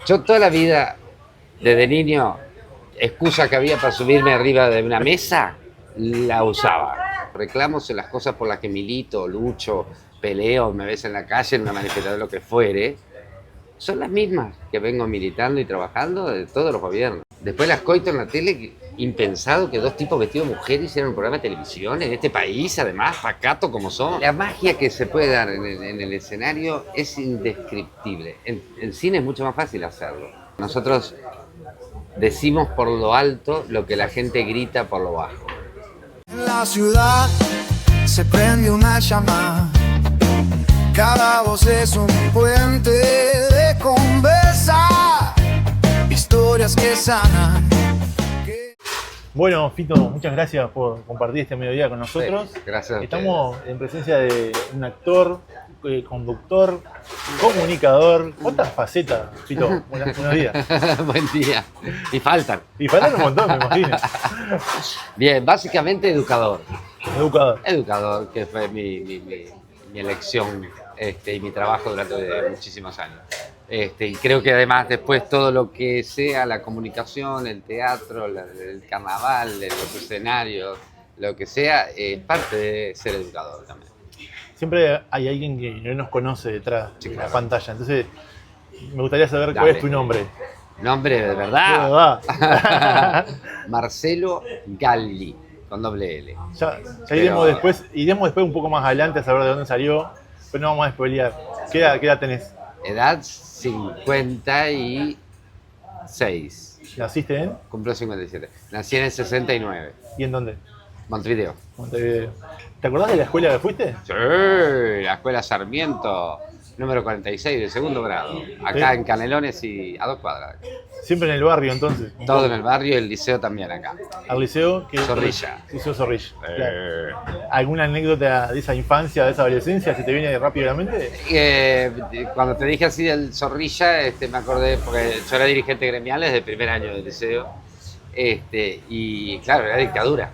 Yo toda la vida, desde niño, excusa que había para subirme arriba de una mesa, la usaba. Reclamos en las cosas por las que milito, lucho, peleo, me ves en la calle, en una manifestación, lo que fuere, son las mismas que vengo militando y trabajando de todos los gobiernos. Después las coito en la tele, impensado que dos tipos vestidos de mujer hicieran un programa de televisión en este país, además, pacato como son. La magia que se puede dar en el escenario es indescriptible. En cine es mucho más fácil hacerlo. Nosotros decimos por lo alto lo que la gente grita por lo bajo. En la ciudad se prende una llama, cada voz es un puente de conversar, historias que sanan. Bueno, Fito, muchas gracias por compartir este mediodía con nosotros. Sí, gracias a Estamos en presencia de un actor, conductor, comunicador. ¿Cuántas facetas, Fito? Buenos días. Buen día. Y faltan. Y faltan un montón, me imagino. Bien, básicamente educador. Educador. Educador, que fue mi elección y mi trabajo durante muchísimos años. Y creo que además después todo lo que sea la comunicación, el teatro, el carnaval, los escenarios, lo que sea, es parte de ser educador también. Siempre hay alguien que no nos conoce detrás Sí, de claro. la pantalla, entonces me gustaría saber cuál Dale. es tu nombre. Nombre de De verdad. verdad. Marcelo Galli, con doble L. Ya Pero- iremos después un poco más adelante a saber de dónde salió, pero no vamos a spoilear. ¿Qué edad tenés? Edad 56. ¿Naciste en? Cumplo 57. Nací en el 69. ¿Y en dónde? Montevideo. Montevideo. ¿Te acordás de la escuela que fuiste? Sí, la escuela Sarmiento, número 46, de segundo grado. Acá Sí. en Canelones y a 2 cuadras. Siempre en el barrio, entonces. Todo en el barrio y el liceo también acá. Al liceo. Zorrilla. Liceo Zorrilla. Claro. ¿Alguna anécdota de esa infancia, de esa adolescencia, se te viene rápido a la mente? Cuando te dije así del Zorrilla, me acordé, porque yo era dirigente gremial desde el primer año del liceo. Y claro, era dictadura.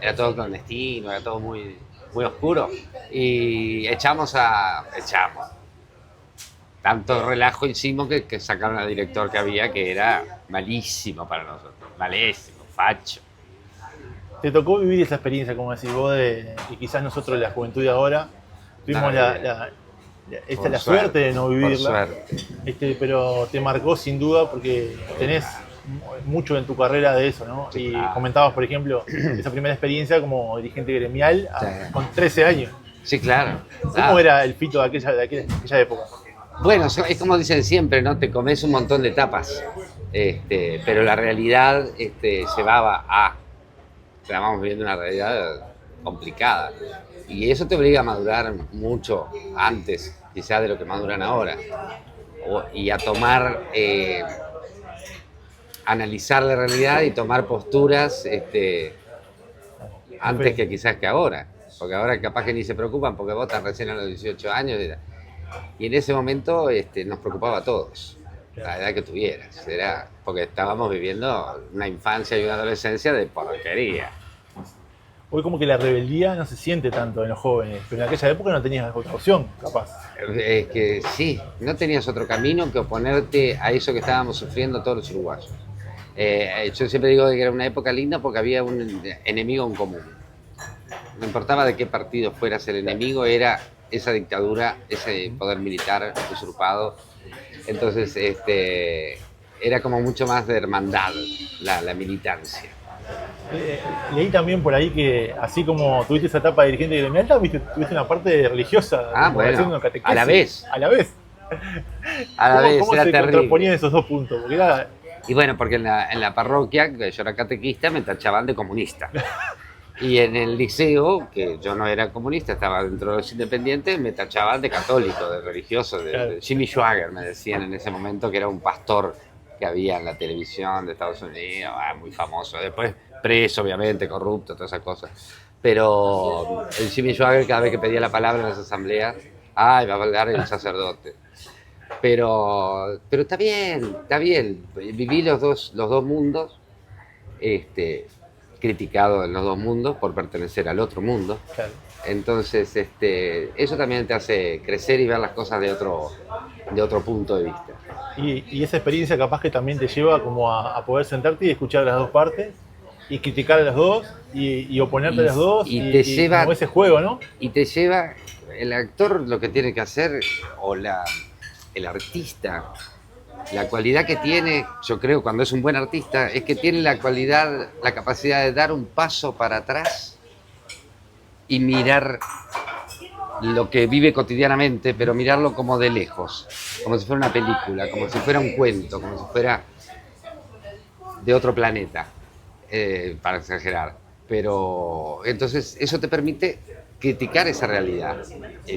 Era todo clandestino, era todo muy, muy oscuro. Y echamos. Tanto relajo hicimos que sacaron al director que había, que era malísimo para nosotros. Malísimo, facho. ¿Te tocó vivir esa experiencia, como decís vos, y quizás nosotros, la juventud de ahora, tuvimos No, por la suerte de no por vivirla? suerte. Pero te marcó sin duda porque tenés mucho en tu carrera de eso, ¿no? Sí, Y claro. comentabas, por ejemplo, esa primera experiencia como dirigente gremial Sí. con 13 años. Sí, claro. ¿Cómo era el Fito de aquella época? Bueno, es como dicen siempre, ¿no? Te comes un montón de tapas. Pero la realidad llevaba a. Estábamos viviendo una realidad complicada. Y eso te obliga a madurar mucho antes, quizás, de lo que maduran ahora. Y a tomar. Analizar la realidad y tomar posturas antes que quizás que ahora. Porque ahora capaz que ni se preocupan porque votan recién a los 18 años. Y en ese momento nos preocupaba a todos, la edad que tuvieras. Era porque estábamos viviendo una infancia y una adolescencia de porquería. Hoy como que la rebeldía no se siente tanto en los jóvenes, pero en aquella época no tenías otra opción, capaz. Es que sí, no tenías otro camino que oponerte a eso que estábamos sufriendo todos los uruguayos. Yo siempre digo que era una época linda porque había un enemigo en común. No importaba de qué partido fueras el enemigo, era esa dictadura, ese poder militar usurpado. Entonces era como mucho más de hermandad la militancia. Leí también por ahí que, así como tuviste esa etapa de dirigente gremial, tuviste una parte religiosa. Ah, como bueno, haciendo catequesis. a la vez. A la vez. A la vez, ¿Cómo era se terrible. contraponían esos dos puntos? Porque era, Y bueno, porque en la parroquia, que yo era catequista, me tachaban de comunista. Y en el liceo, que yo no era comunista, estaba dentro de los independientes, me tachaban de católico, de religioso, de Jimmy Swaggart, me decían en ese momento, que era un pastor que había en la televisión de Estados Unidos, muy famoso. Después preso, obviamente, corrupto, todas esas cosas. Pero el Jimmy Swaggart, cada vez que pedía la palabra en las asambleas, va a hablar el sacerdote. Pero está bien, está bien. Viví los dos mundos, criticado en los dos mundos por pertenecer al otro mundo. claro, Entonces, eso también te hace crecer y ver las cosas de otro punto de vista. Y esa experiencia capaz que también te lleva como a poder sentarte y escuchar las dos partes y criticar a las dos y oponerte a las dos te lleva, como ese juego, ¿no? y te lleva, el actor lo que tiene que hacer, o el artista, la cualidad que tiene, yo creo, cuando es un buen artista, es que tiene la cualidad, la capacidad de dar un paso para atrás y mirar lo que vive cotidianamente, pero mirarlo como de lejos, como si fuera una película, como si fuera un cuento, como si fuera de otro planeta, para exagerar. Pero entonces eso te permite criticar esa realidad.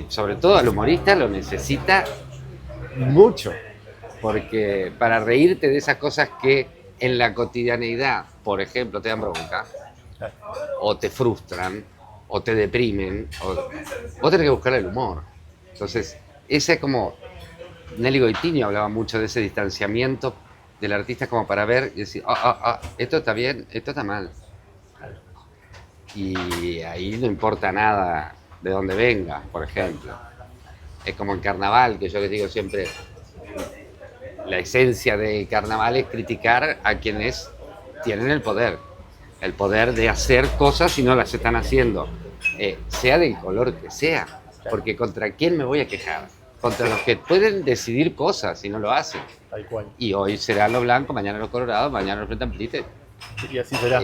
Sobre todo al humorista lo necesita mucho, porque para reírte de esas cosas que en la cotidianeidad, por ejemplo, te dan bronca, o te frustran, o te deprimen, vos tenés que buscar el humor. Entonces, ese es como, Nelly Goitiño hablaba mucho de ese distanciamiento del artista como para ver y decir, esto está bien, esto está mal. Y ahí no importa nada de dónde venga, por ejemplo. Es como en carnaval, que yo les digo siempre, la esencia del carnaval es criticar a quienes tienen el poder de hacer cosas y no las están haciendo, sea del color que sea, porque ¿contra quién me voy a quejar? Contra los que pueden decidir cosas y no lo hacen. Tal cual. Y hoy será lo blanco, mañana los colorados, mañana los frente amplite. Y así será.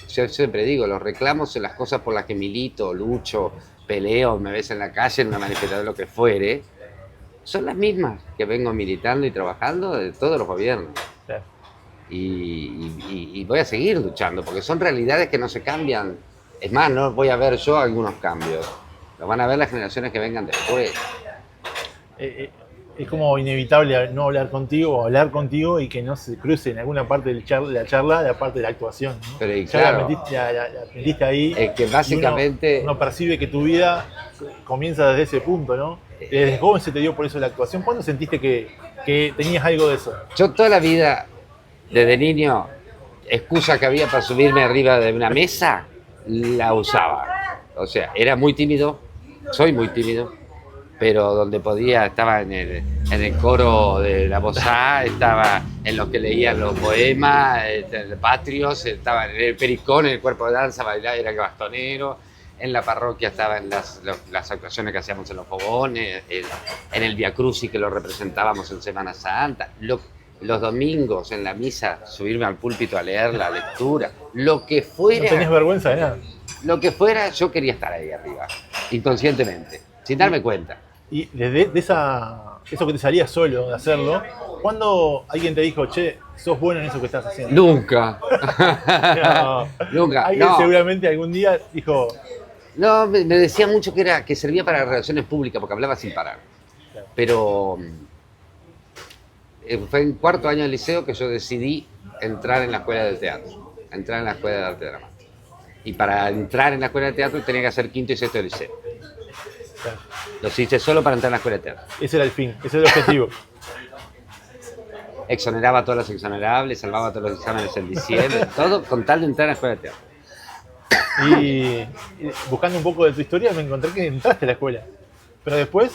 Yo siempre digo, los reclamos en las cosas por las que milito, lucho, peleo, me ves en la calle, en una manifestación, lo que fuere, son las mismas que vengo militando y trabajando de todos los gobiernos. Y voy a seguir luchando, porque son realidades que no se cambian. Es más, no voy a ver yo algunos cambios. Los van a ver las generaciones que vengan después. Es como inevitable no hablar contigo o hablar contigo y que no se cruce en alguna parte de la charla la parte de la actuación, ¿no? Pero y ya claro, la metiste ahí. es que básicamente uno percibe que tu vida comienza desde ese punto, ¿no? Desde joven se te dio por eso la actuación. ¿Cuándo sentiste que tenías algo de eso? yo toda la vida, desde niño, excusa que había para subirme arriba de una mesa, la usaba. O sea, era muy tímido, soy muy tímido, pero donde podía estaba en el coro de la voz A, estaba en los que leían los poemas, patrios, estaba en el pericón, en el cuerpo de danza, bailaba, era el bastonero, en la parroquia estaba en las actuaciones que hacíamos en los fogones, en el Via Crucis que lo representábamos en Semana Santa, los domingos en la misa, subirme al púlpito a leer la lectura, lo que fuera. ¿No tenías vergüenza de nada? Lo que fuera, yo quería estar ahí arriba, inconscientemente, sin darme cuenta. Y desde eso que te salía solo de hacerlo, ¿cuándo alguien te dijo, che, sos bueno en eso que estás haciendo? Nunca. No. Nunca. Alguien No. seguramente algún día dijo, No, me decía mucho que servía para relaciones públicas, porque hablaba sin parar. Claro. Pero fue en cuarto año del liceo que yo decidí entrar en la escuela de teatro, entrar en la escuela de arte dramático. Y para entrar en la escuela de teatro tenía que hacer quinto y sexto de liceo. claro, Los hice solo para entrar en la escuela de teatro. ese era el fin, ese era el objetivo. Exoneraba a todos los exonerables, salvaba todos los exámenes en diciembre, todo con tal de entrar en la escuela de teatro. Y buscando un poco de tu historia me encontré que entraste a la escuela. Pero después,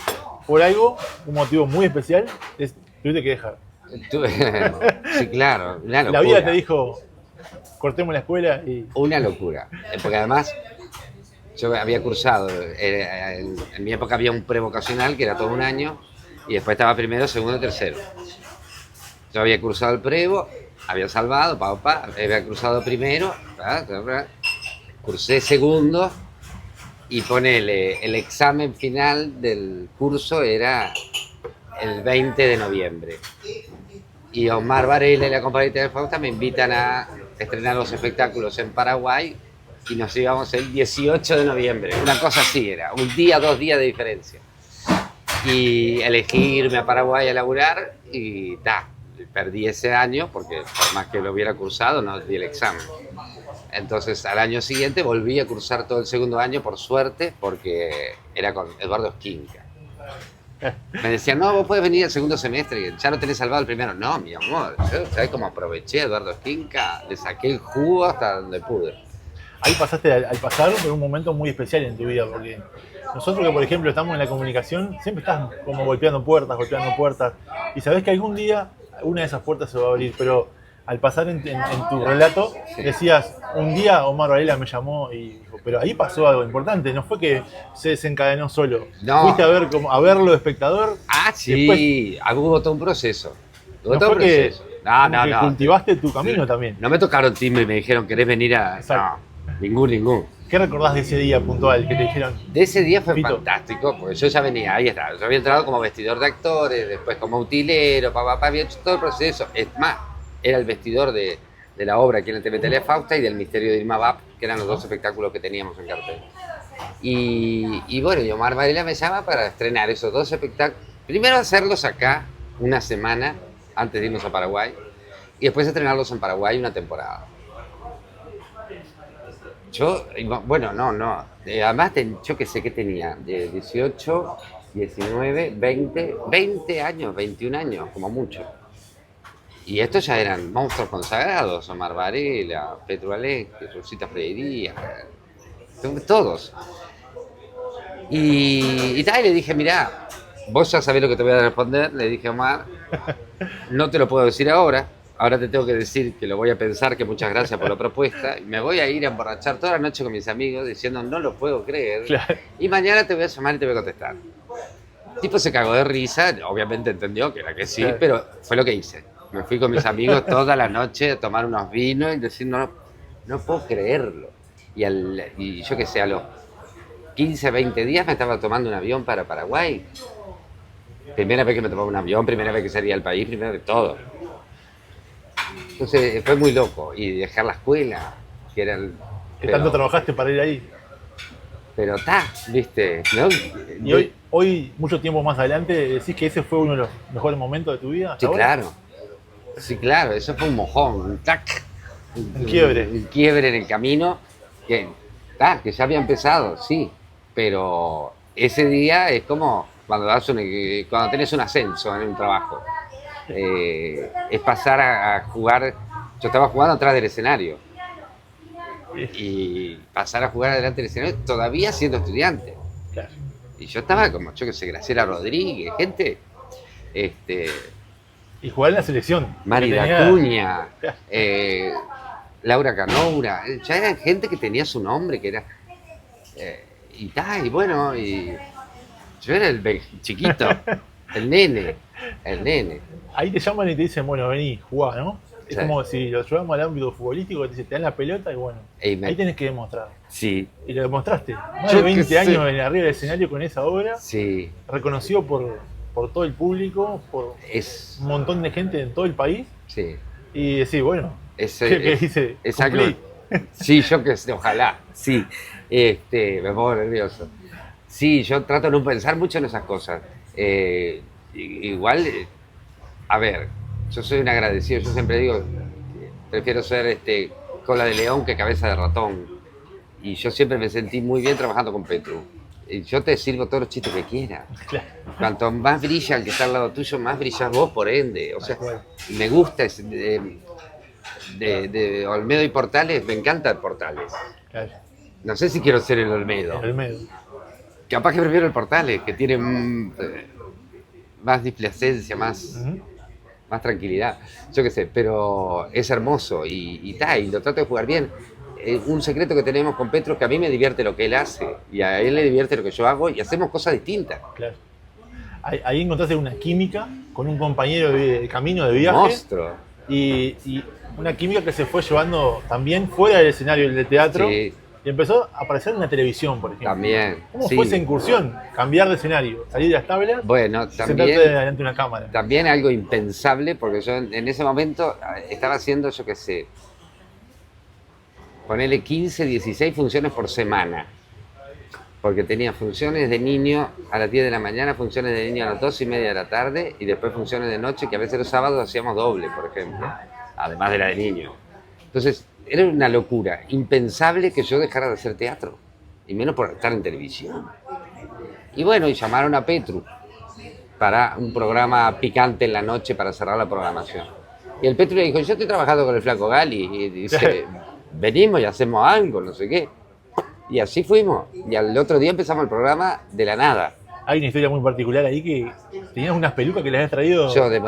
por algo, un motivo muy especial, tuviste que dejar. Sí, claro, una locura. La vida te dijo, cortemos la escuela y... Una locura, porque además yo había cursado, en mi época había un prevocacional que era todo un año y después estaba primero, segundo y tercero. Yo había cursado el prevo, había salvado, había cruzado primero, cursé segundo y ponele, el examen final del curso era el 20 de noviembre. Y Omar Varela y la compañía de Fausta me invitan a estrenar los espectáculos en Paraguay y nos íbamos el 18 de noviembre. Una cosa así era, un día, 2 días de diferencia. Y elegí irme a Paraguay a laburar y perdí ese año porque por más que lo hubiera cursado no di el examen. Entonces al año siguiente volví a cursar todo el segundo año por suerte porque era con Eduardo Esquinca. Me decían, no, vos podés venir al segundo semestre, ya lo tenés salvado el primero. No, mi amor, yo, ¿sabés cómo aproveché a Eduardo Esquinca? Le saqué el jugo hasta donde pude. ahí pasaste al pasar por un momento muy especial en tu vida, porque nosotros que, por ejemplo, estamos en la comunicación, siempre estás como golpeando puertas, y sabés que algún día una de esas puertas se va a abrir, pero al pasar en tu relato, decías, un día Omar Varela me llamó y dijo, pero ahí pasó algo importante, no fue que se desencadenó solo. No. Fuiste a verlo de espectador. Ah, sí, hubo todo un proceso. Hubo No todo un fue que, proceso. No. cultivaste tu camino también. No me tocaron timbre y me dijeron, ¿querés venir a...? Exacto. No, ningún. ¿Qué recordás de ese día puntual que te dijeron? De ese día fue Fito. fantástico, porque yo ya venía, ahí estaba. Yo había entrado como vestidor de actores, después como utilero, había hecho todo el proceso. Es más, era el vestidor de la obra aquí en el TVT Fausta y del Misterio de Irma Bap, que eran los dos espectáculos que teníamos en cartel. Y bueno, y Omar Varela me llama para estrenar esos dos espectáculos. Primero hacerlos acá una semana antes de irnos a Paraguay y después estrenarlos en Paraguay una temporada. Yo, bueno, no. Además, yo que sé que tenía, de 18, 19, 20 años, 21 años, como mucho. Y estos ya eran monstruos consagrados, Omar Varela, Petru Alessi, Rosita Freire, todos. Y le dije, mirá, vos ya sabés lo que te voy a responder, le dije a Omar, no te lo puedo decir ahora te tengo que decir que lo voy a pensar, que muchas gracias por la propuesta, y me voy a ir a emborrachar toda la noche con mis amigos diciendo, no lo puedo creer, Claro. y mañana te voy a llamar y te voy a contestar. El tipo se cagó de risa, obviamente entendió que era que sí, Claro. pero fue lo que hice. Me fui con mis amigos toda la noche a tomar unos vinos y decir, no puedo creerlo. Y yo qué sé, a los 15, 20 días me estaba tomando un avión para Paraguay. Primera vez que me tomaba un avión, primera vez que salía del país, primera vez de todo. Entonces fue muy loco. Y dejar la escuela, que era el... ¿Qué tanto trabajaste para ir ahí? Pero viste, ¿no? Y hoy, mucho tiempo más adelante, decís que ese fue uno de los mejores momentos de tu vida. ¿hasta Sí, ahora? claro. Sí, claro, eso fue un mojón, un tac. Un quiebre. Un quiebre en el camino que ya había empezado, sí. Pero ese día es como cuando tenés un ascenso en un trabajo. Es pasar a jugar. Yo estaba jugando atrás del escenario. Y pasar a jugar adelante del escenario todavía siendo estudiante. Claro. Y yo estaba como, yo que sé, Graciela Rodríguez, gente. Y jugar en la selección. Mari que tenía- Dacuña, Laura Canoura, ya eran gente que tenía su nombre, que era. Y bueno, y yo era el chiquito, el nene. Ahí te llaman y te dicen, bueno, vení, jugá, ¿no? Es Sí. como si lo llevamos al ámbito futbolístico, te dan la pelota y bueno, Ey, ahí tenés que demostrar. Sí, Y lo demostraste. Más Yo de 20 qué sé. años arriba del escenario con esa obra, sí, reconocido por todo el público, por es. un montón de gente en todo el país. Sí, Y decís, bueno, es, ¿qué es- dice? es Cumplí. algo. Sí, yo que sé, ojalá, sí. Me pongo nervioso. Sí, yo trato de no pensar mucho en esas cosas. Igual, a ver, yo soy un agradecido, yo siempre digo, prefiero ser cola de león que cabeza de ratón. Y yo siempre me sentí muy bien trabajando con Petru. Y yo te sirvo todos los chistes que quieras. Claro. Cuanto más brilla el que está al lado tuyo, más brillas vos, por ende. O sea, Tal cual. me gusta de Olmedo y Portales, me encanta Portales. Claro. No sé si quiero ser el Olmedo. En el medio. Capaz que prefiero el Portales, que tiene más displacencia, más tranquilidad. Yo qué sé, pero es hermoso y lo trato de jugar bien. Un secreto que tenemos con Petro es que a mí me divierte lo que él hace y a él le divierte lo que yo hago y hacemos cosas distintas. Claro. Ahí encontraste una química con un compañero de camino, de viaje. Monstruo. Y una química que se fue llevando también fuera del escenario del teatro. Sí. Y empezó a aparecer en la televisión, por ejemplo. También. ¿Cómo sí. fue esa incursión? Cambiar de escenario, salir de las tablas, Bueno, y sentarte también, delante de una cámara. también algo impensable, porque yo en ese momento estaba haciendo, yo qué sé, ponerle 15, 16 funciones por semana. Porque tenía funciones de niño a las 10 de la mañana, funciones de niño a las 2:30 de la tarde y después funciones de noche, que a veces los sábados hacíamos doble, por ejemplo, además de la de niño. Entonces, era una locura, impensable que yo dejara de hacer teatro, y menos por estar en televisión. Y bueno, y llamaron a Petru para un programa picante en la noche para cerrar la programación. Y el Petru le dijo, yo estoy trabajando con el Flaco Gali, y dice, venimos y hacemos algo, no sé qué. Y así fuimos. Y al otro día empezamos el programa de la nada. Hay una historia muy particular ahí que tenías unas pelucas que les habías traído. Yo de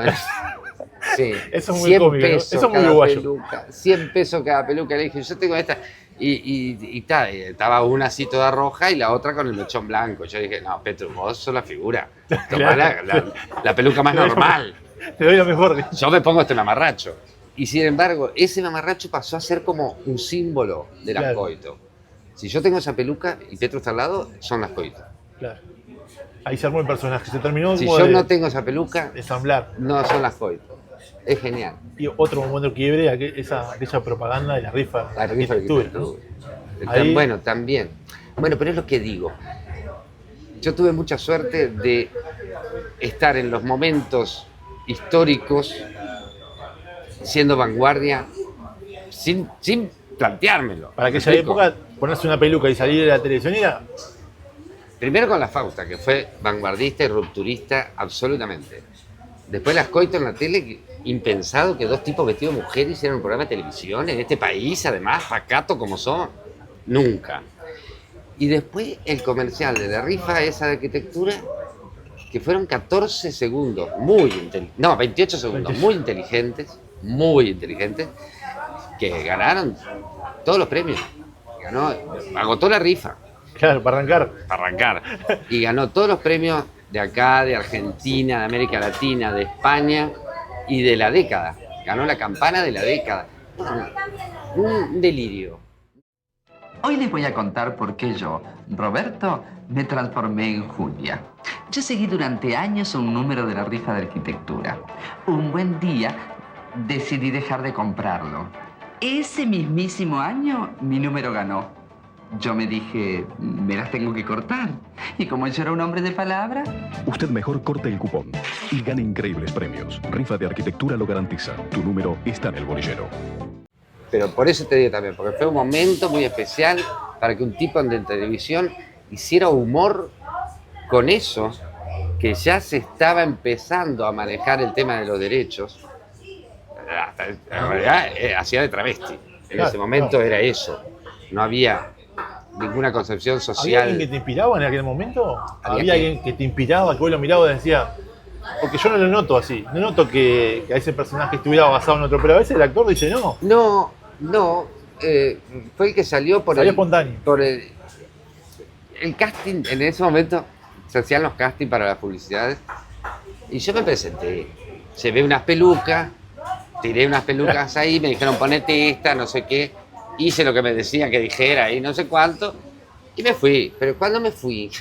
sí, Eso es muy 100 cómico, ¿no? pesos Eso es muy cada uruguayo. peluca, 100 pesos cada peluca. Le dije, yo tengo esta. Y estaba una así toda roja y la otra con el mechón blanco. Yo dije, no, Petru, vos sos la figura. Tomá la peluca más normal. Te doy lo mejor. Yo me pongo este mamarracho. Y sin embargo, ese mamarracho pasó a ser como un símbolo de las Claro. coito. Si yo tengo esa peluca y Petru está al lado, son las coito. Claro. Ahí se armó el personaje. Se terminó Si como yo de no tengo esa peluca, ensamblar. no son las coito. Es genial. Y otro momento quiebre, aquella propaganda de la rifa. La rifa de arquitectura, ¿no? Ahí- Bueno, también. Bueno, pero es lo que digo. Yo tuve mucha suerte de estar en los momentos históricos siendo vanguardia sin planteármelo. Para ¿Me aquella explico? época, ponerse una peluca y salir de la televisión era. Primero con la Fausta, que fue vanguardista y rupturista absolutamente. Después las coito en la tele, impensado que dos tipos vestidos de mujer hicieran un programa de televisión en este país, además, pacato como son. Nunca. Y después el comercial de la rifa esa de arquitectura, que fueron 14 segundos, 28 segundos, muy inteligentes, que ganaron todos los premios. Agotó la rifa. Claro, para arrancar. Para arrancar. Y ganó todos los premios de acá, de Argentina, de América Latina, de España y de la década. Ganó la campana de la década. Un delirio. Hoy les voy a contar por qué yo, Roberto, me transformé en Julia. Yo seguí durante años un número de la rifa de arquitectura. Un buen día decidí dejar de comprarlo. Ese mismísimo año mi número ganó. Yo me dije, me las tengo que cortar. Y como yo era un hombre de palabra... Usted mejor corte el cupón y gane increíbles premios. Rifa de Arquitectura lo garantiza. Tu número está en el bolillero. Pero por eso te digo también, porque fue un momento muy especial para que un tipo de televisión hiciera humor con eso, que ya se estaba empezando a manejar el tema de los derechos. En realidad hacía de travesti. En Claro, ese momento claro. era eso. No había ninguna concepción ¿Había social. alguien que te inspiraba en aquel momento? ¿Había ¿Había qué? alguien que te inspiraba, que vos lo mirabas y decía? Porque yo no lo noto así. No noto que a ese personaje estuviera basado en otro, pero a veces el actor dice no. No, fue el que salió por Salió el, espontáneo. por el casting. En ese momento se hacían los castings para las publicidades y yo me presenté. Llevé unas pelucas, tiré unas pelucas ahí, me dijeron ponete esta, no sé qué. Hice lo que me decían que dijera y no sé cuánto y me fui. Pero cuando me fui,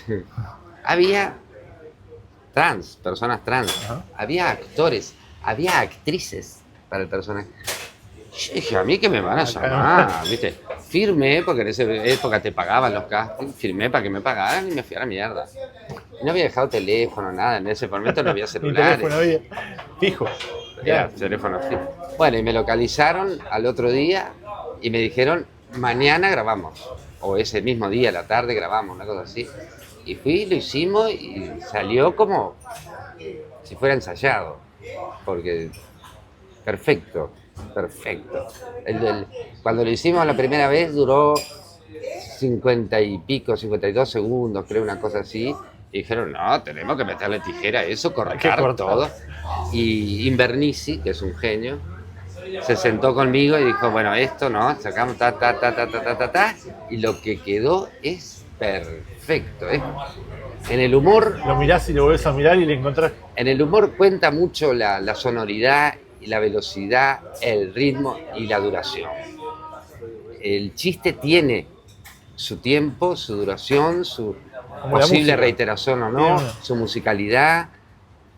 había personas trans, Ajá. había actores, había actrices para el personaje. Yo dije, a mí que me van a llamar, ¿viste? Firmé, porque en esa época te pagaban los castings, firmé para que me pagaran y me fui a la mierda. No había dejado teléfono, nada, en ese momento no había Mi celulares. teléfono había fijo. Era teléfono fijo. Bueno, y me localizaron al otro día y me dijeron, mañana grabamos. O ese mismo día, a la tarde, grabamos, una cosa así. Y fui, lo hicimos y salió como si fuera ensayado. Porque perfecto. Cuando lo hicimos la primera vez duró 50 y pico, 52 segundos, creo, una cosa así. Y dijeron, no, tenemos que meterle tijera a eso, cortar cortar. todo. Y Invernici, que es un genio, se sentó conmigo y dijo, bueno, esto no, sacamos ta, y lo que quedó es perfecto. En el humor Lo mirás y lo volvés a mirar y le encontrás. En el humor cuenta mucho la sonoridad, y la velocidad, el ritmo y la duración. El chiste tiene su tiempo, su duración, su Como la posible música. reiteración o no, Tiene una. su musicalidad,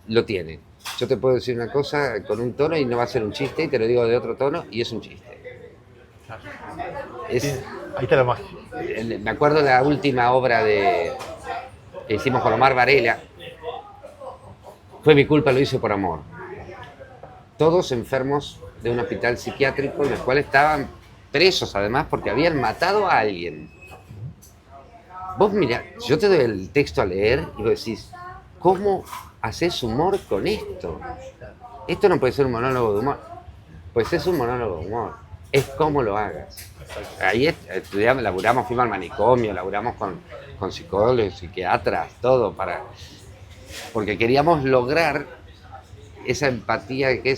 lo tiene. Yo te puedo decir una cosa con un tono y no va a ser un chiste, y te lo digo de otro tono y es un chiste. Es, Ahí está la magia. me acuerdo de la última obra que hicimos con Omar Varela. Fue mi culpa, lo hice por amor. Todos enfermos de un hospital psiquiátrico en el cual estaban presos además porque habían matado a alguien. Vos mirá, yo te doy el texto a leer y vos decís, ¿cómo haces humor con esto? Esto no puede ser un monólogo de humor. Pues es un monólogo de humor. es cómo lo hagas. Ahí estudiamos, laburamos, fuimos al manicomio, laburamos con psicólogos, psiquiatras, todo, porque queríamos lograr esa empatía que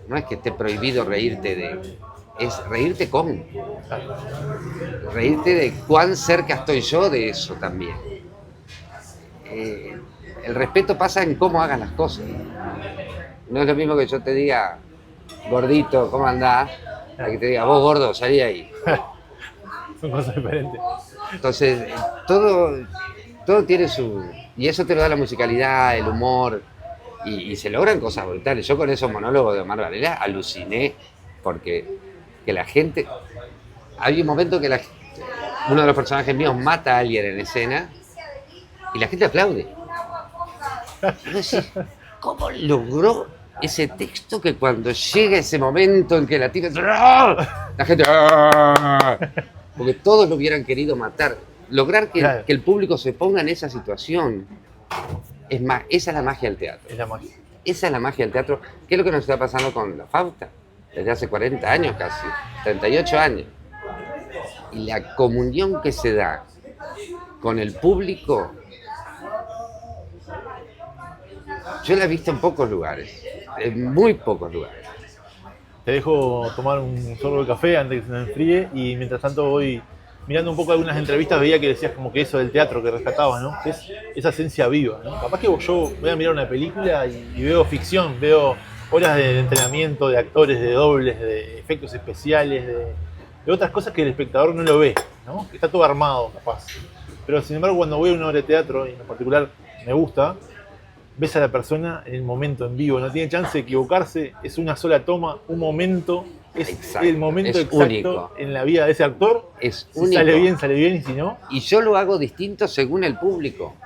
no es que esté prohibido reírte es reírte con. Reírte de cuán cerca estoy yo de eso también. El respeto pasa en cómo hagas las cosas. No es lo mismo que yo te diga, gordito, ¿cómo andás? A que te diga, vos gordo, salí de ahí. Son cosas diferentes. Entonces, todo tiene su... Y eso te lo da la musicalidad, el humor, y se logran cosas brutales. Yo con esos monólogos de Omar Varela aluciné, porque que la gente... Hay un momento que uno de los personajes míos mata a alguien en escena, y la gente aplaude. Y vos decís, ¿cómo logró ese texto que cuando llega ese momento en que la tira... La gente... Porque todos lo hubieran querido matar. Lograr Claro. que el público se ponga en esa situación, esa es la magia del teatro. Es la magia. Esa es la magia del teatro. ¿Qué es lo que nos está pasando con la Fausta? Desde hace 40 años casi, 38 años. Y la comunión que se da con el público, yo la he visto en pocos lugares, en muy pocos lugares. Te dejo tomar un sorbo de café antes de que se me enfríe y mientras tanto voy mirando un poco algunas entrevistas, veía que decías como que eso del teatro que rescatabas, ¿no? Que es esa esencia viva, ¿no? Capaz que yo voy a mirar una película y veo ficción, veo horas de entrenamiento, de actores, de dobles, de efectos especiales, de otras cosas que el espectador no lo ve, ¿no? Que está todo armado, capaz. Pero sin embargo, cuando voy a una obra de teatro, y en particular me gusta, ves a la persona en el momento, en vivo, no tiene chance de equivocarse, es una sola toma, un momento, es Exacto, el momento es exacto único. en la vida de ese actor. Es Si único. sale bien, y si no, Y yo lo hago distinto según el público.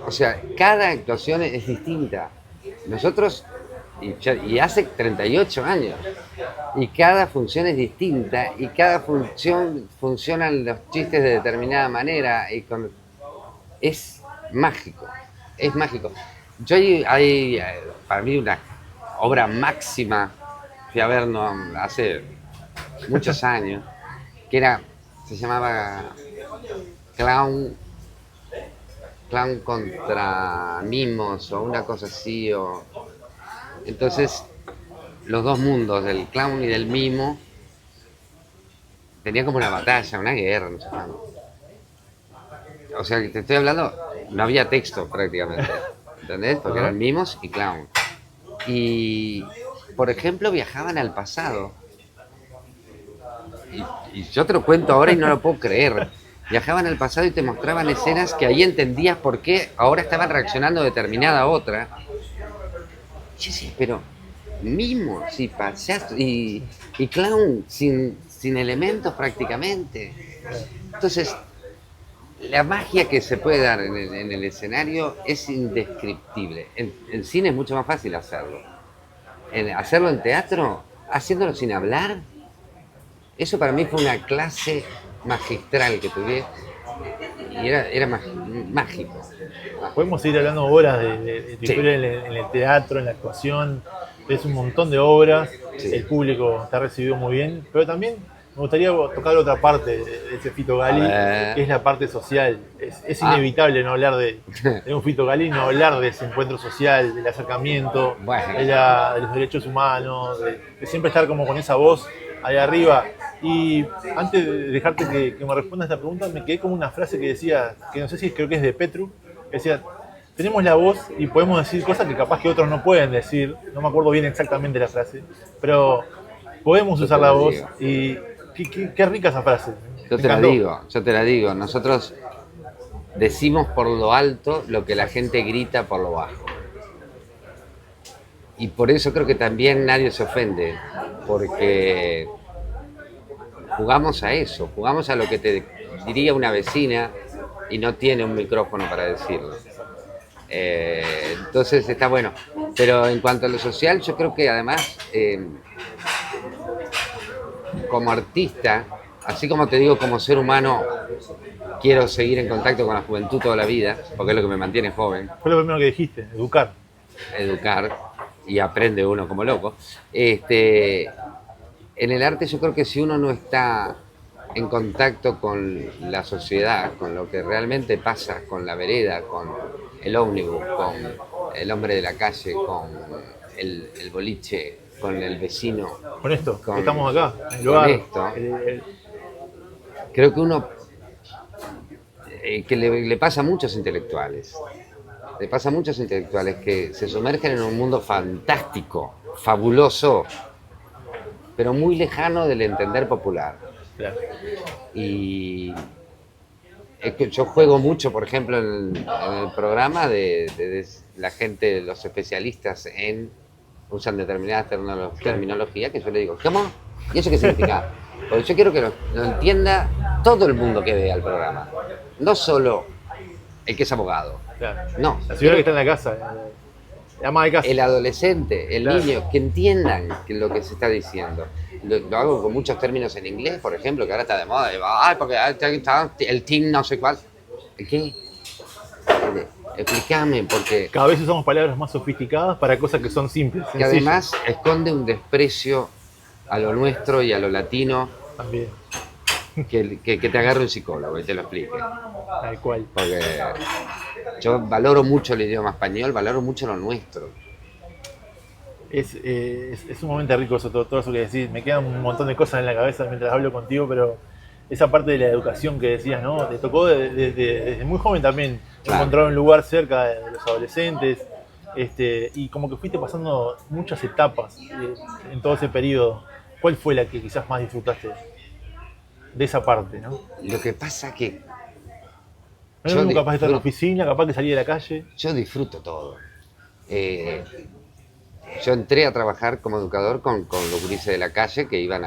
O sea, cada actuación es distinta. Nosotros, y hace 38 años, y cada función es distinta, y cada función funcionan los chistes de determinada manera, es mágico, es mágico. Yo hay para mí una obra máxima, fui a ver hace muchos años, se llamaba Clown contra Mimos o una cosa así. Entonces, los dos mundos, del clown y del mimo, tenían como una batalla, una guerra, no sé cuándo. O sea, que te estoy hablando, no había texto prácticamente, ¿entendés? Porque eran mimos y clown. Y, por ejemplo, viajaban al pasado. Y yo te lo cuento ahora y no lo puedo creer. Viajaban al pasado y te mostraban escenas que ahí entendías por qué ahora estaban reaccionando a determinada otra. Y yo decía, pero mimos y payasos y clown sin elementos prácticamente. Entonces, la magia que se puede dar en el escenario es indescriptible. En cine es mucho más fácil hacerlo. Hacerlo en teatro, haciéndolo sin hablar, eso para mí fue una clase magistral que tuve y era mágico. podemos seguir hablando horas de tu Sí. historia en el teatro, en la actuación. Es un montón de obras, Sí. el público te ha recibido muy bien, pero también me gustaría tocar otra parte de ese Fito Gali, A ver. que es la parte social. Es Ah. inevitable no hablar de un Fito Gali, no hablar de ese encuentro social, del acercamiento, Bueno. de los derechos humanos, de siempre estar como con esa voz ahí arriba. Y antes de dejarte que me respondas esta pregunta, me quedé como una frase que decía, que no sé si creo que es de Petru, que decía, tenemos la voz y podemos decir cosas que capaz que otros no pueden decir, no me acuerdo bien exactamente la frase, pero podemos Yo usar te la la voz digo. y qué rica esa frase. Yo Me te la encantó. digo. Nosotros decimos por lo alto lo que la gente grita por lo bajo. Y por eso creo que también nadie se ofende, porque jugamos a eso, jugamos a lo que te diría una vecina y no tiene un micrófono para decirlo. Entonces está bueno. Pero en cuanto a lo social, yo creo que además, como artista, así como te digo, como ser humano, quiero seguir en contacto con la juventud toda la vida, porque es lo que me mantiene joven, Fue lo primero que dijiste, educar. educar, y aprende uno como loco. En el arte yo creo que si uno no está en contacto con la sociedad, con lo que realmente pasa, con la vereda, con el ómnibus, con el hombre de la calle, con el boliche, con el vecino, Con esto, Con- que estamos acá, en el con lugar. esto. Creo que uno, que le pasa a muchos intelectuales, le pasa a muchos intelectuales que se sumergen en un mundo fantástico, fabuloso, pero muy lejano del entender popular. Claro. Y es que yo juego mucho, por ejemplo, en el programa de la gente, los especialistas usan determinadas terminologías que yo le digo, ¿cómo? ¿Y eso qué significa? Porque yo quiero que lo entienda todo el mundo que vea el programa, no solo el que es abogado, Claro. no. La señora que está en la casa, la ama de casa. El adolescente, el Claro. niño, que entiendan lo que se está diciendo. Lo hago con muchos términos en inglés, por ejemplo, que ahora está de moda. Ay, porque está el team no sé cuál. ¿Qué? Explícame, porque Cada vez usamos palabras más sofisticadas para cosas que son simples. que sencillas. además esconde un desprecio a lo nuestro y a lo latino También, que te agarre un psicólogo y te lo explique. tal cual. Porque yo valoro mucho el idioma español, valoro mucho lo nuestro. Es sumamente rico eso, todo eso que decís. Me quedan un montón de cosas en la cabeza mientras hablo contigo, pero esa parte de la educación que decías, ¿no? Te tocó desde muy joven también Claro. encontrar un lugar cerca de los adolescentes, y como que fuiste pasando muchas etapas en todo ese periodo. ¿Cuál fue la que quizás más disfrutaste de esa parte, no? Lo que pasa que No Yo es capaz de estar en la disfruto. oficina, capaz de salir de la calle. yo disfruto todo. Yo entré a trabajar como educador con los gurises de la calle que iban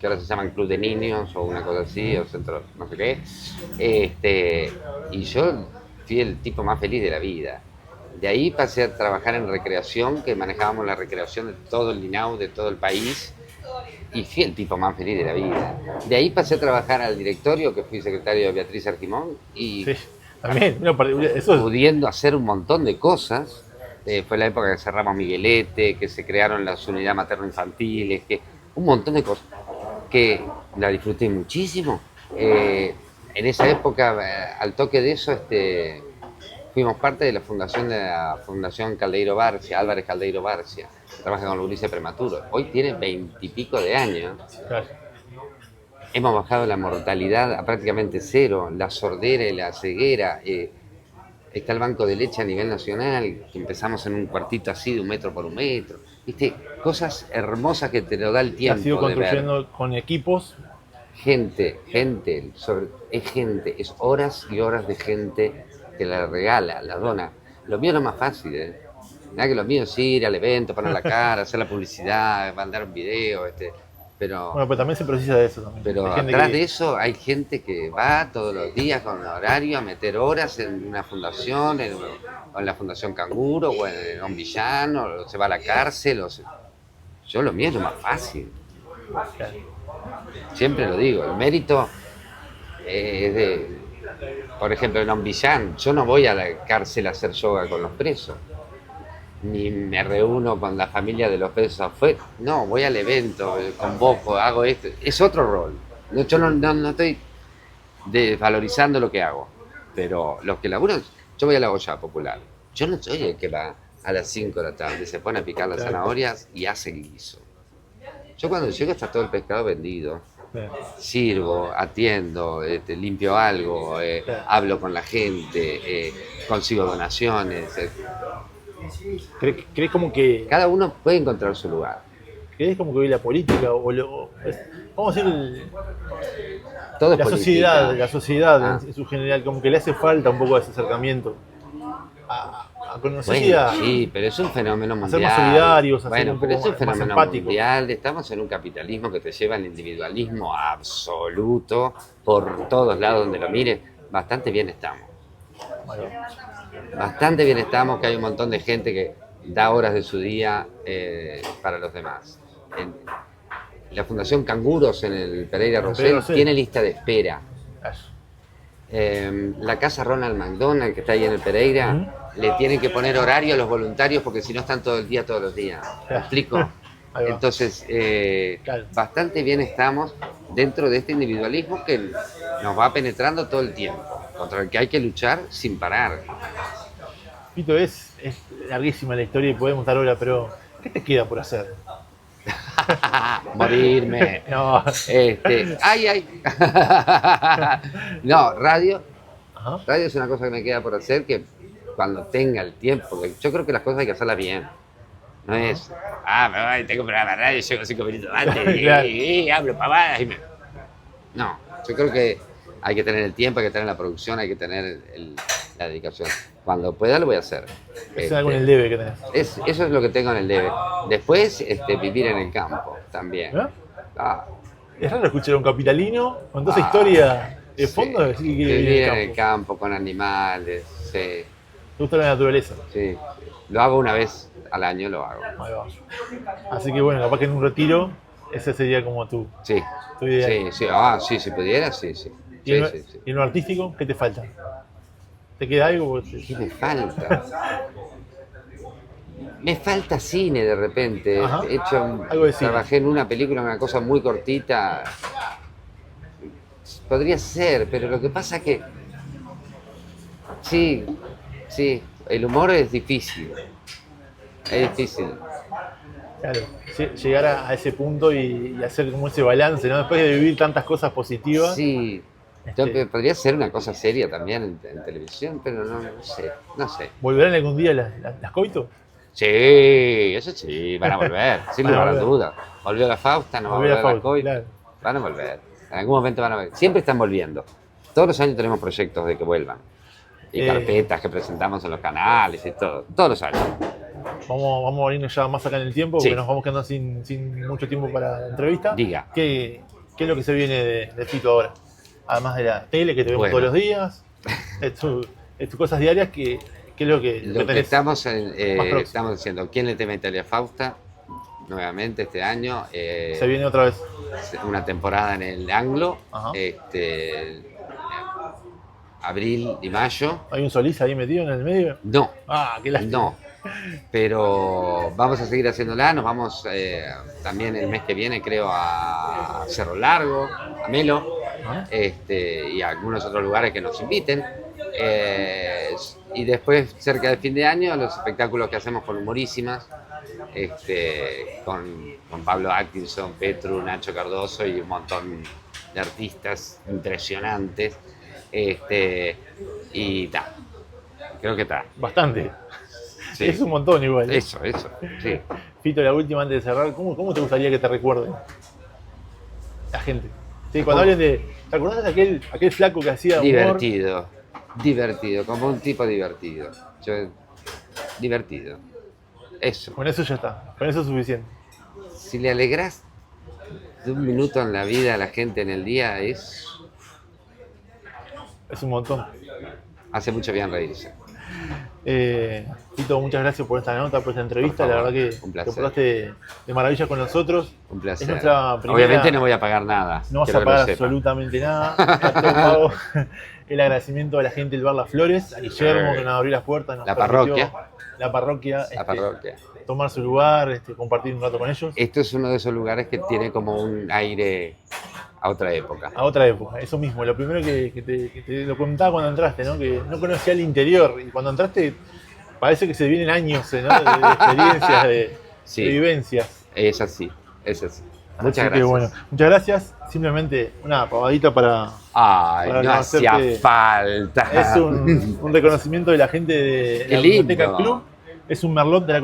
que ahora se llaman club de niños o una cosa así, o centro, no sé qué. Y yo fui el tipo más feliz de la vida. De ahí pasé a trabajar en recreación, que manejábamos la recreación de todo el Linau, de todo el país, y fui el tipo más feliz de la vida. De ahí pasé a trabajar al directorio, que fui secretario de Beatriz Argimón, y Sí, también. Eso es, pudiendo hacer un montón de cosas. Fue la época que cerramos Miguelete, que se crearon las unidades materno-infantiles, que un montón de cosas que la disfruté muchísimo. En esa época, al toque de eso, fuimos parte de la Fundación Caldeiro Barcia, Álvarez Caldeiro Barcia, que trabaja con los gurises prematuros. Hoy tiene 20 y pico de años. claro. Hemos bajado la mortalidad a prácticamente cero, la sordera y la ceguera. Está el banco de leche a nivel nacional, que empezamos en un cuartito así de 1 metro por 1 metro. ¿Viste? Cosas hermosas que te lo da el Has tiempo ido de ver. construyendo con equipos. Gente, es gente, es horas y horas de gente que la regala, la dona. Lo mío es lo más fácil, ¿eh? Nada que lo mío es ir al evento, poner la cara, hacer la publicidad, mandar un video, pero... Bueno, pero también se precisa de eso también. Pero Hay gente atrás que- de eso hay gente que va todos los días con un horario a meter horas en una fundación, o en la Fundación Canguro, o en un villano, o se va a la cárcel. Yo lo mío es lo más fácil. Claro. Siempre lo digo, el mérito es de... Por ejemplo, en Ombillán, yo no voy a la cárcel a hacer yoga con los presos, ni me reúno con la familia de los presos afuera. No, voy al evento, convoco, hago esto. Es otro rol. Yo no estoy desvalorizando lo que hago, pero los que laburan, yo voy a la olla popular. Yo no soy el que va a las 5 de la tarde, se pone a picar las Claro. zanahorias y hace guiso. Yo cuando llego está todo el pescado vendido. Claro. Sirvo, atiendo, limpio algo, Claro. hablo con la gente, consigo donaciones. ¿Crees como que Cada uno puede encontrar su lugar. crees como que hoy la política vamos a decir Todo es la política. sociedad Ah. en su general como que le hace falta un poco de ese acercamiento a conocer y Bueno, a sí, pero es un fenómeno a mundial. ser más solidarios, a ser Bueno, un pero poco es un más fenómeno empáticos. mundial. Estamos en un capitalismo que te lleva al individualismo absoluto por todos lados donde lo mires. Bastante bien estamos. Bueno, Bastante bien estamos, que hay un montón de gente que da horas de su día para los demás. La Fundación Canguros en el Pereira Rosell Rosell. tiene lista de espera. eso. La casa Ronald McDonald, que está ahí en el Pereira, le tienen que poner horario a los voluntarios porque si no están todo el día, todos los días. ¿Me Claro. explico? Ahí va. Entonces, Claro. bastante bien estamos dentro de este individualismo que nos va penetrando todo el tiempo, contra el que hay que luchar sin parar. Pito, es larguísima la historia y podemos estar ahora, pero ¿qué te queda por hacer? Morirme. No. Ay. No, radio Ajá. es una cosa que me queda por hacer, que cuando tenga el tiempo, porque yo creo que las cosas hay que hacerlas bien. No es, me voy, tengo un programa de radio, llego 5 minutos antes Claro. y hablo pavadas y me... No, yo creo que hay que tener el tiempo, hay que tener la producción, hay que tener la dedicación. Cuando pueda lo voy a hacer. Es algo en el debe que tenés. Eso es lo que tengo en el debe. Después, vivir en el campo también. ¿Eh? Ah, Es raro escuchar a un capitalino con toda esa historia de fondo sí. decir que quiere Vivir vivir en en el campo, con animales, sí, Te gusta la naturaleza. sí. Lo hago una vez al año, lo hago. Ahí va. Así que bueno, capaz que en un retiro, ese sería como tu Sí, idea. sí, si pudiera, sí. ¿Y en, Sí, sí. y en lo artístico, qué te falta? ¿Te queda algo? ¿Qué me falta? Me falta cine de repente. Ajá. Algo de cine. Trabajé en una película, una cosa muy cortita. Podría ser, pero lo que pasa que sí, el humor es difícil. Es difícil. Claro, llegar a ese punto y hacer como ese balance, ¿no? Después de vivir tantas cosas positivas. Sí. Podría ser una cosa seria también en televisión, pero no sé. ¿Volverán algún día las coito? Sí, eso sí, van a volver, sin Van a lugar a volver. dudas. Volvió la Fausta, no va a Volvió la volver la Fausta, Coy. claro. Van a volver, en algún momento van a volver. Siempre están volviendo. Todos los años tenemos proyectos de que vuelvan. Y carpetas que presentamos en los canales y todo. Todos los años. Vamos a irnos ya más acá en el tiempo, Sí. porque nos vamos quedando sin mucho tiempo para la entrevista. Diga. ¿Qué es lo que se viene de Fito ahora? Además de la tele que te vemos Bueno. todos los días, de tus cosas diarias, ¿qué es lo que Lo que tenés? estamos, próximo. estamos diciendo, ¿quién le teme a Italia Fausta? Nuevamente este año. Se viene otra vez. Una temporada en el Anglo. Ajá. Abril y mayo. ¿Hay un Solís ahí metido en el medio? No. Qué lástima. No, pero vamos a seguir haciéndola. Nos vamos también el mes que viene, creo, a Cerro Largo, a Melo, Ajá. y a algunos otros lugares que nos inviten. Y después, cerca del fin de año, los espectáculos que hacemos con Humorísimas, con Pablo Atkinson, Petru, Nacho Cardoso y un montón de artistas impresionantes. Y ta, creo que está. Bastante. Sí. Es un montón igual. Eso, sí. Fito, la última antes de cerrar, ¿cómo te gustaría que te recuerden la gente? Sí, cuando hablen de... ¿Te acordás de aquel flaco que hacía humor? Divertido, como un tipo divertido. Divertido. Eso. Con eso ya está, con eso es suficiente. Si le alegrás de un minuto en la vida a la gente en el día, es Es un montón. hace mucho bien reírse. Fito, muchas gracias por esta nota, por esta entrevista. Por La favor, verdad que un te placer. portaste de maravilla con nosotros. Un placer. Es nuestra primera... Obviamente no voy a pagar nada. No vas quiero a que lo pagar sepa. absolutamente nada. Está todo pago. El agradecimiento a la gente del Bar Las Flores, a Guillermo que nos abrió las puertas. Nos La permitió- parroquia. La parroquia. La parroquia. Tomar su lugar, compartir un rato con ellos. Esto es uno de esos lugares que tiene como un aire a otra época. A otra época, eso mismo. Lo primero que te lo contaba cuando entraste, ¿no? Que no conocía el interior. Y cuando entraste, parece que se vienen años, ¿no? de experiencias, de vivencias. Es así, es así. Así Muchas que, gracias. bueno, muchas gracias. Simplemente una pavadita para... Ay, para no hacía hacerte- falta. Es un reconocimiento de la gente de Qué la lindo. Biblioteca Club. Es un merlot de la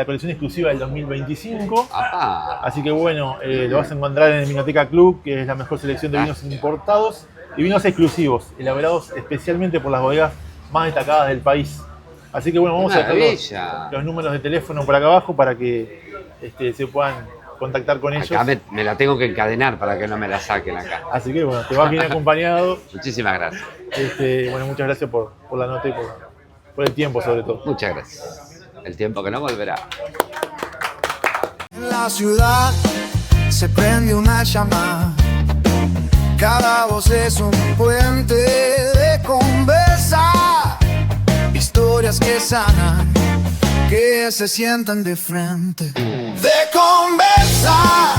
colección exclusiva del 2025. Apá. Así que bueno, lo vas a encontrar en el Vinoteca Club, que es la mejor selección de vinos importados y vinos exclusivos, elaborados especialmente por las bodegas más destacadas del país. Así que bueno, vamos a dejar Maravilla. los números de teléfono por acá abajo para que se puedan contactar con ellos. Acá me la tengo que encadenar para que no me la saquen acá. Así que bueno, te vas bien acompañado. Muchísimas gracias. Bueno, muchas gracias por la nota y por el tiempo sobre todo. Muchas gracias. El tiempo que no volverá. En la ciudad se prende una llama. Cada voz es un puente de conversar. Historias que sanan, que se sientan de frente, de conversar